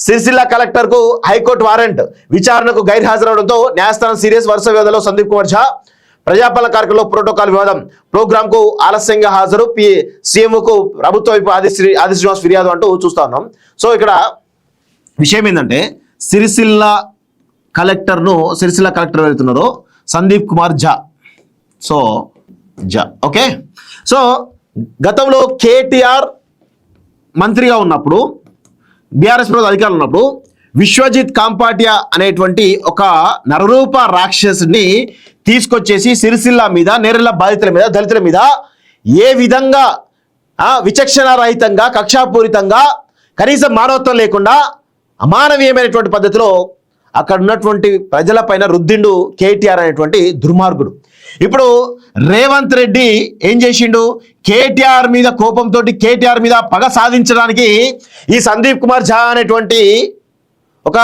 Sircilla collector కు high court warrant, విచారణకు గైర్హాజరవడంతో న్యాయస్థానం సీరియస్. వరుస వ్యవధిలో సందీప్ కుమార్ ఝా ప్రజాపాలన కార్యక్రమంలో ప్రోటోకాల్ వివాదం, ప్రోగ్రామ్ కు ఆలస్యంగా హాజరు, సీఎంకు ప్రభుత్వ వైపు ఆది శ్రీనివాస్ ఫిర్యాదు అంటూ చూస్తా ఉన్నాం. సో ఇక్కడ విషయం ఏంటంటే సిరిసిల్ల కలెక్టర్ వెళ్తున్నారో Sandeep Kumar Jha. So okay. So గతంలో కేటీఆర్ మంత్రిగా ఉన్నప్పుడు, బీఆర్ఎస్ ప్రభుత్వ అధికారులు ఉన్నప్పుడు విశ్వజిత్ కాంపాటియా అనేటువంటి ఒక నరరూప రాక్షసుని తీసుకొచ్చేసి సిరిసిల్ల మీద, నేరెళ్ళ బాధితుల మీద, దళితుల మీద ఏ విధంగా విచక్షణ రహితంగా, కక్షాపూరితంగా, కనీసం మానవత్వం లేకుండా అమానవీయమైనటువంటి పద్ధతిలో అక్కడ ఉన్నటువంటి ప్రజలపైన రుద్దిండు కేటీఆర్ అనేటువంటి దుర్మార్గుడు. ఇప్పుడు రేవంత్ రెడ్డి ఏం చేసిండు? కేటీఆర్ మీద కోపంతో, కేటీఆర్ మీద పగ సాధించడానికి ఈ సందీప్ కుమార్ ఝా అనేటువంటి ఒక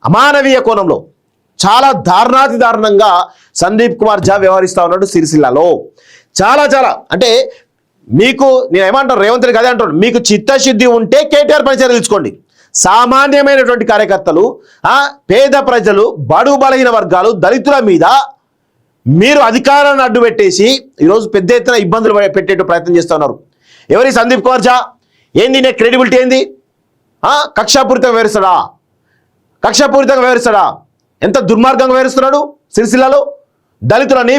అమానవీయ కోణంలో చాలా దారుణాతి దారుణంగా సందీప్ కుమార్ ఝా వ్యవహరిస్తా ఉన్నాడు సిరిసిల్లలో. చాలా అంటే మీకు నేను ఏమంటాను, రేవంత్ రెడ్డి అదే అంటాడు, మీకు చిత్తశుద్ధి ఉంటే కేటీఆర్ పై చర్యలు తీసుకోండి. సామాన్యమైనటువంటి కార్యకర్తలు, పేద ప్రజలు, బడుగు బలహీన వర్గాలు, దళితుల మీద మీరు అధికారాన్ని అడ్డు పెట్టేసి ఈరోజు పెద్ద ఎత్తున ఇబ్బందులు పెట్టేట్టు ప్రయత్నం చేస్తూ ఉన్నారు. ఎవరి సందీప్ కుమార్ ఝా? ఏంది నీ క్రెడిబిలిటీ ఏంది? కక్షాపూరితంగా వ్యవహరిస్తాడా? ఎంత దుర్మార్గంగా వ్యవహరిస్తున్నాడు సిరిసిల్లలో? దళితులని,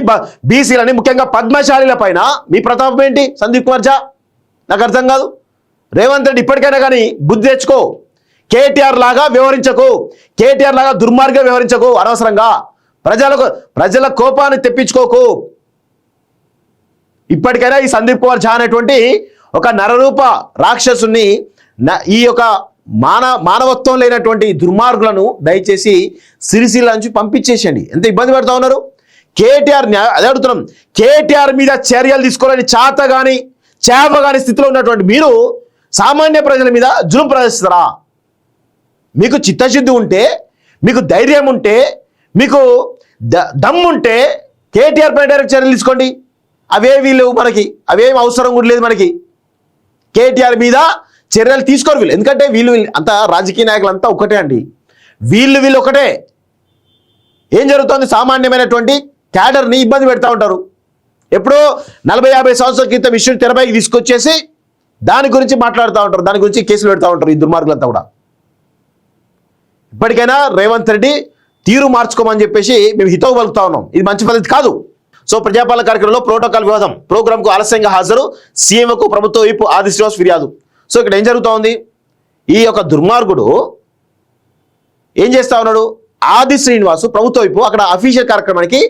బీసీలని, ముఖ్యంగా పద్మశాలీల పైన మీ ప్రతాపం ఏంటి సందీప్ కుమార్ ఝా? నాకు అర్థం కాదు. రేవంత్ రెడ్డి ఇప్పటికైనా కానీ బుద్ధి తెచ్చుకో. కేటీఆర్ లాగా వ్యవహరించకు, కేటీఆర్ లాగా దుర్మార్గంగా వ్యవహరించకు. అనవసరంగా ప్రజల కోపాన్ని తెప్పించుకోకు. ఇప్పటికైనా ఈ సందీప్ కుమార్ ఝా అనేటువంటి ఒక నరరూప రాక్షసుని, ఈ యొక్క మానవత్వం లేనటువంటి దుర్మార్గులను దయచేసి సిరిసిల్ల నుంచి పంపించేసేయండి. ఎంత ఇబ్బంది పెడతా ఉన్నారు. కేటీఆర్ అదే అడుగుతున్నాం, కేటీఆర్ మీద చర్యలు తీసుకోవాలని చేతగాని స్థితిలో ఉన్నటువంటి మీరు సామాన్య ప్రజల మీద జులుం ప్రదర్శిస్తారా? మీకు చిత్తశుద్ధి ఉంటే, మీకు ధైర్యం ఉంటే, మీకు దమ్ముంటే కేటీఆర్ పైన డైరెక్ట్ చర్యలు తీసుకోండి. అవేం అవసరం కూడా లేదు మనకి. కేటీఆర్ మీద చర్యలు తీసుకోరు వీళ్ళు. ఎందుకంటే వీళ్ళు అంతా రాజకీయ నాయకులంతా ఒకటే అండి. వీళ్ళు ఒకటే. ఏం జరుగుతుంది? సామాన్యమైనటువంటి క్యాడర్ని ఇబ్బంది పెడతా ఉంటారు. ఎప్పుడో 40-50 సంవత్సరాల క్రితం ఇష్యూని తెరపైకి తీసుకొచ్చేసి దాని గురించి మాట్లాడుతూ ఉంటారు, దాని గురించి కేసులు పెడతా ఉంటారు ఈ దుర్మార్గులంతా కూడా. ఇప్పటికైనా రేవంత్ రెడ్డి తీరు మార్చుకోమని చెప్పేసి మేము హితవు పలుకుతా ఉన్నాం. ఇది మంచి పద్ధతి కాదు. సో ప్రజాపాలన కార్యక్రమంలో ప్రోటోకాల్ వివాదం, ప్రోగ్రాంకు ఆలస్యంగా హాజరు, సీఎంకు ప్రభుత్వ వైపు ఆది శ్రీనివాస్ ఫిర్యాదు. సో ఇక్కడ ఏం జరుగుతూ ఉంది? ఈ యొక్క దుర్మార్గుడు ఏం చేస్తా ఉన్నాడు? ఆది శ్రీనివాసు ప్రభుత్వ వైపు అక్కడ అఫీషియల్ కార్యక్రమానికి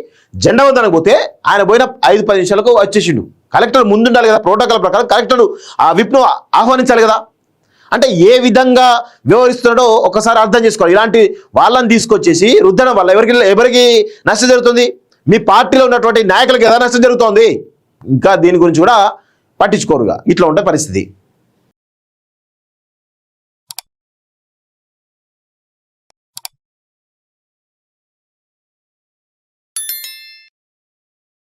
జెండా వందనకు పోతే ఆయన పోయిన 5-10 నిమిషాలకు వచ్చేసిండు. కలెక్టర్ ముందుండాలి కదా, ప్రోటోకాల్ ప్రకారం కలెక్టర్ ఆ విప్ను ఆహ్వానించాలి కదా. అంటే ఏ విధంగా వ్యవహరిస్తున్నాడో ఒకసారి అర్థం చేసుకోవాలి. ఇలాంటి వాళ్ళని తీసుకొచ్చేసి రుద్దడం వల్ల ఎవరికి నష్టం జరుగుతుంది? మీ పార్టీలో ఉన్నటువంటి నాయకులకి ఎలా నష్టం జరుగుతోంది? ఇంకా దీని గురించి కూడా పట్టించుకోరుగా. ఇట్లా ఉంటే పరిస్థితి.